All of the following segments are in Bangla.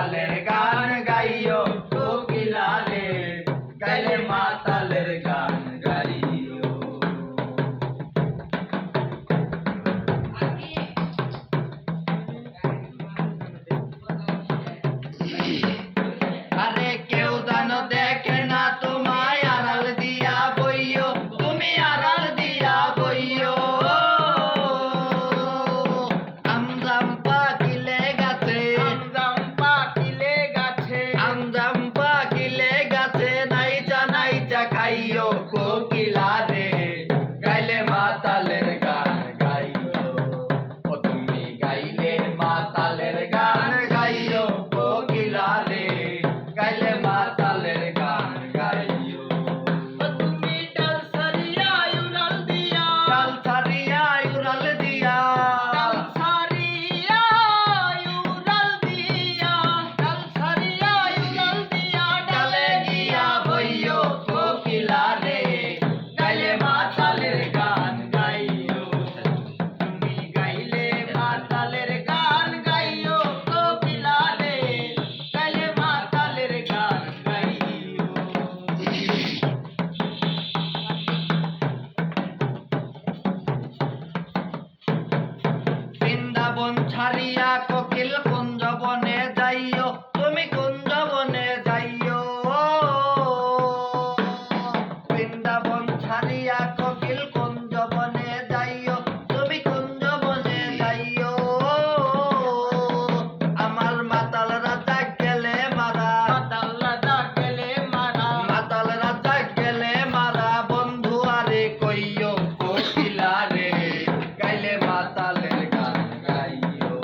মাতালের গান গাইও কোকিলা রে, গাইলে মাতালের গান গাইও। আরে কেউ জানো দেখে না তোমায় আড়াল দিয়া বইও, তুমি আড়াল দিয়া বইও। আমজাম পাকিলে গাছে, আমজাম পাকিলে গাছে, আমজাম পাকিলে গাছে, নাইচা নাইচা খাইও কোকিলা রে, গাইলে মাতালের গান গাইও। ও তুমি গাইলে মাতালের গান গাইও কোকিলা রে, গাইলে মাতালের গান গাইও। ও তুমি ডাল সারিয়া উড়াল দিয়া, ডাল সারিয়া উড়াল দিয়া, ডাল সারিয়া উড়াল দিয়া, ডাল সারিয়া উড়াল দিয়া, ডালে গিয়া বইও কোকিলা রে, গাইলে মাতালের গান গাইও। তুমি গাইলে মাতালের গান গাইও কোকিলা রে, গাইলে মাতালের গান গাইও। বৃন্দাবন ছাড়িয়া কোকিল কুঞ্জ বনে যাইও, তুমি কুঞ্জ বনে যাইও। বৃন্দাবন ছাড়িয়া কোকিল কুঞ্জ বনে যাইও, তুমি কুঞ্জ বনে যাইও। আমার মাতাল রাজা গেলে মারা, মাতাল রাজা গেলে মারা, মাতাল রাজা গেলে মারা, বন্ধু আরে কইও কোকিলা রে, গাইলে মাতালের গান গাইও।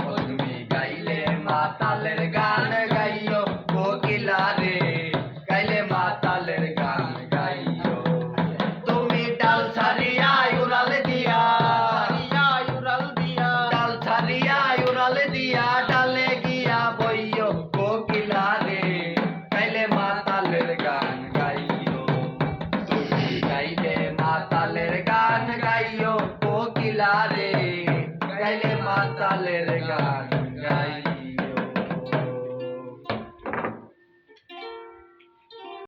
ও তুমি গাইলে মাতালের গান গাইও কোকিলা রে, গাইলে মাতালের গান গাইও। তুমি ডাল ছাড়িয়া উড়াল দিয়া, উড়াল দিয়া, ডাল ছাড়িয়া উড়াল দিয়া, ডালে গিয়া বইও কোকিলা রে, গাইলে মাতালের গান গাইও। তুমি গাইলে মাতালের গান গাইও কোকিলা